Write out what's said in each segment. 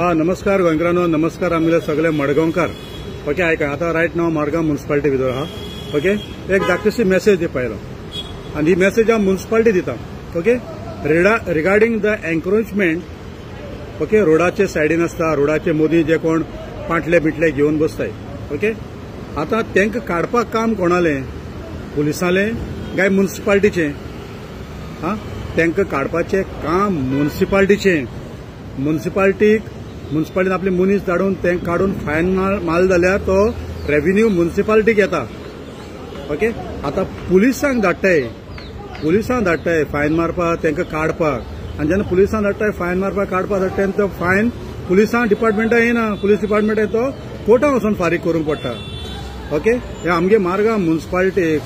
हाँ नमस्कार गोंयकारांनो, नमस्कार आमगे सगळे मडगांवकार. ओके आयका आता रायट नाव मडगांव म्युनिसिपालिटी भितर आहा. ओके एक धाकटीशी मेसेज दी पळयलो आनी ही मेसेज हांव म्युनिसिपालिटी दिता. Okay regarding the encouragement. Okay रोडाचे सायडीन आसता, रोडाचे मदीं जे कोण पांटले बिटले घेवन बसताय. ओके आता तांकां काडपाक काम कोणालें, पुलिसालें काय म्युनिसिपालिटीचें? हां तांकां काडपाचें काम म्युनिसिपालिटीचें. म्युनिसिपालिटीन आपले मनीस धाडून ते काडून फायन माल जाल्यार तो रेव्हेन्यू म्युनिसिपालिटीक येता. ओके आता पुलिसांक धाडटाय फायन मारपाक, तांकां काडपाक. आनी जेन्ना पुलिसांक धाडटाय फायन मारपाक काडपाक धाडटाय तो फायन पुलिसां डिपार्टमेंटा येना, पुलीस डिपार्टमेंटा तो कोर्टां वचून फारीक करूंक पडटा. ओके हे आमगे मारगांव म्युनिसिपालिटीक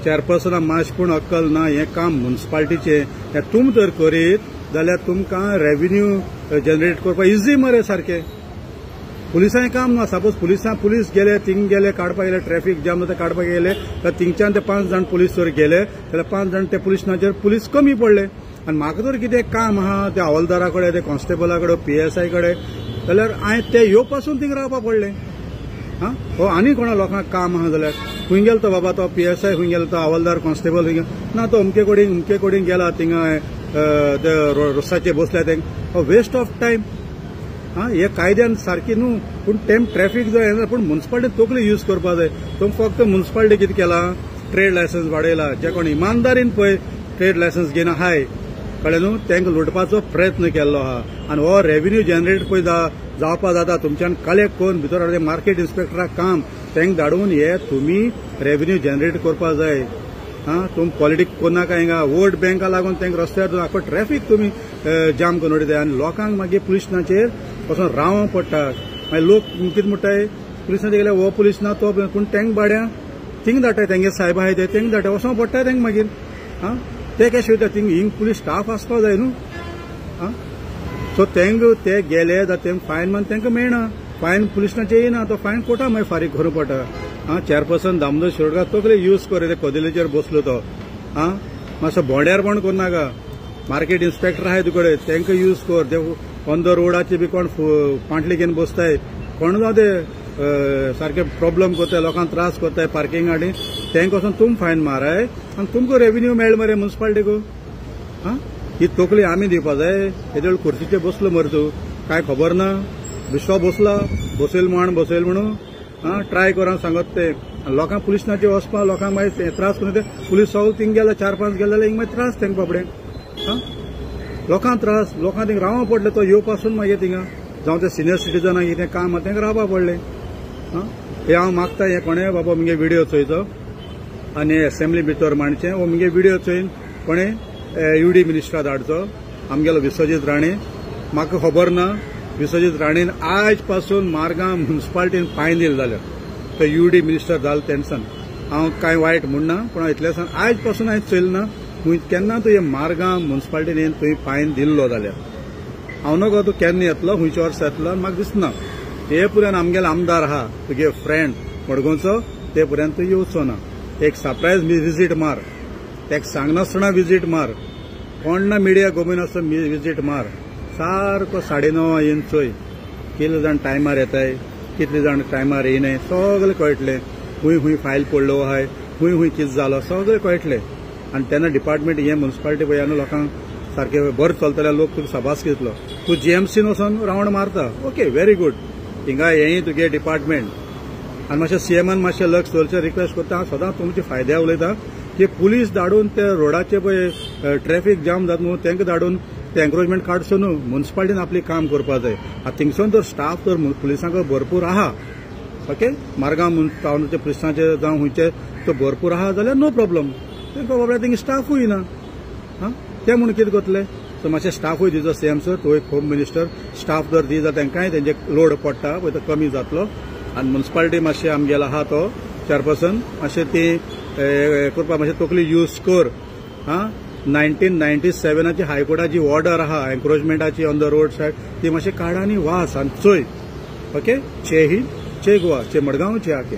चेअरपर्सनाक मातशें पूण अक्कल ना. हें काम म्युनिसिपालिटीचें हें तुम जर करीत जाल्यार तुमकां रेव्हेन्यू जनरेट करपाक इजी मरे सारकें. पुलिसांय काम ना. सपोज पुलीस गेले, थिंग गेले काडपाक गेले, ट्रॅफिक जाम जाता काडपाक गेले तर थिंगच्यान ते 5 जाण पुलीस जर गेले जाल्यार 5 जाण ते पुलिसांचेर पुलीस कमी पडले. आनी म्हाका जर कितें काम आहा त्या हवालदारा कडेन, त्या कॉन्स्टेबला कडेन, PSI कडेन जाल्यार हांवें ते येवपासून थिंग रावपाक पडलें. हां हो आनी कोणा लोकांक काम आहा जाल्यार खंय गेलो तो बाबा, तो PSI खंय गेलो, तो हवालदार कॉन्स्टेबल खंय गेलो ना, तो अमके कडेन गेला थिंगा ते रस्त्याचेर बसल्या तेंक वेस्ट ऑफ टायम. हां हे कायद्यान सारकी न्हू. पूण तेम ट्रॅफिक जो येना पूण म्युनिसिपालिटी तकली यूज करपाक जाय. तो फक्त म्युनिसिपालिटी कितें केला, ट्रेड लायसन्स वाडयला. जे कोण इमानदारीन पळय ट्रेड लायसन्स घेवन हाय कळ्ळें न्हू, तांकां लुटपाचो प्रयत्न केल्लो आहा. आनी हो रेव्हेन्यू जनरेट पळय जावपा जाता तुमच्यान कलेक्ट करून भितर मार्केट इन्स्पेक्टराक काम तांकां धाडून हे तुमी रेव्हेन्यू जनरेट करपाक जाय. हां तुम पॉलिटिक्स कोन्नाका हिंगा वोट बँका लागून तांकां रस्त्यार आख्खो ट्रॅफिक तुमी जाम करून उडयताय. आनी लोकांक मागीर पुलीस स्टेशनाचेर वचून रावंक पडटा. मागीर लोक कितें म्हणटाय पुलिसांचे गेल्यार हो पुलीस ना तो, पूण तांकां बाड्या थिंग धाडटाय, तांगे साहेब आहाय ते तांकां धाडटाय वचोंक पडटाय तांकां मागीर. हां ते कशें वयता थिंग हिंग पुलीस स्टाफ आसपाक जाय न्हू. हां सो तांकां ते गेले जाल्यार तांकां फायन मान तांकां मेळना. फायन पुलीस स्टेशनाचेर येना, तो फायन कोर्टा मागीर फारीक करूंक पडटा. हां चेअरपर्सन दामोदर शिरोडकार तकले यूज कर ते कोदेलेचेर बसलो तो. हां मातसो भोंड्यारपण करनाका. मार्केट इन्स्पेक्टर आहाय तुकडे तांकां यूज कर. ते ऑन द रोडाचे बी कोण पांटले घेवन बसताय, कोण जावं ते सारखे प्रॉब्लेम करताय, लोकांक त्रास करताय पार्किंग हाडी, तांकां वचून तुम फायन माराय आनी तुमकां रेव्हेन्यू मेळ मरे म्युनिसिपालिटीक. हां ही तकली आमी दिवपा जाय. हेजे खुर्चीचेर बसलो मरे तूं, काय खबर ना. बिश्वा बसयल म्हणून हां ट्राय करून सांगत ते लोकांक पुलीस स्टेशनाचेर वचपाक लोकांक मागीर त्रास करून ते पुलीस सगळे थिंग गेले 4-5 गेले जाल्यार हिंग मागीर त्रास तांकां बाबडे. हां लोकांक त्रास, लोकांक थिंग रावंक पडलें. तो येवपासून मागीर थिंगा जावं ते सिनियर सिटीजनाक कितें काम आहा तांकां रावपाक पडलें. हां हे हांव मागता हे कोणें बाबा मुगे व्हिडिओ चोयचो आनी असेंब्ली भितर मांडचें वो मुगे व्हिडिओ चोयन कोणें UD मिनिस्टरा धाडचो. आमगेलो विश्वजीत राणे. म्हाका खबर ना विश्वजीत राणेन आज पासून मारगांव म्युनिसिपालिटीन फायन दिले जाल्यार तो UD मिनिस्टर जालो तेन्सान हांव कांय वायट म्हणना, पूण इतलें सांग आज पासून हांवें चोयलें ना केन्ना तुवें मारगांव म्युनिसिपालिटीन तुवें फायन दिल्लो जाल्यार. हांव नगो तूं केन्ना येतलो, खंयच्या वर्सा येतलो म्हाका दिसना. हे पुरान आमगेलो आमदार आहा तुगे फ्रेंड मडगांवचो, ते पुरान तूं येवचो ना. एक सरप्रायज विजीट मार, ताका सांगनासतना विजीट मार, कोण ना मिडिया गोमून आसता विजीट मार. सारको 9:30 येवन चोय कितले जाण टायमार येताय, कितले जाण टायमार येयनाय सगळें कळटलें. खूंय फायल पडलो आहाय, खूंय कितें जालो सगळें कळटलें. आनी तेन्ना डिपार्टमेंट हे म्युनिसिपालिटी पळय न्हू लोकांक सारकें बरें चलतल्यार लोक तुका सभास घेतलो. तूं GMCन वचून रावंड मारता, ओके व्हेरी गूड. हिंगा हेंय तुगे डिपार्टमेंट. आनी मातशें CMन मातशें लक्ष दवरचें रिक्वेस्ट करता. हांव सदां तुमच्या फायद्या उलयतां की पुलीस धाडून ते रोडाचे पळय ट्रॅफिक जाम जाता न्हू तांकां धाडून ते एन्करेजमेंट काडचो न्हू. म्युनिसिपालिटीन आपली काम करपाक जाय. थिंगसून तर स्टाफ तर पुलिसांक भरपूर आहा. ओके मारगांव टावनाचे पुलिसांचे जावं खंयचे तो भरपूर आहा जाल्यार नो प्रॉब्लम. तांकां बाबा तांगे स्टाफूय ना. हां ते म्हणून कितें करतले. सो मातशें स्टाफूय दिवचो CM सर, तो एक होम मिनिस्टर. स्टाफ जर दी जाल्यार तांकांय तेंचे लोड पडटा पळय तो कमी जातलो. आनी म्युनिसिपालिटी मातशें आमगेलो आहा तो चेअरपर्सन मातशें ती करपाक मातशें तकली यूज कर. हां 1997ची हायकोर्टाची ऑर्डर आहा एन्करेजमेंटाची ऑन द रोड सायड ती मातशें काड आनी वाच आनी चोय. ओके चे हिंद चे गोवा चे मडगांव चे आके.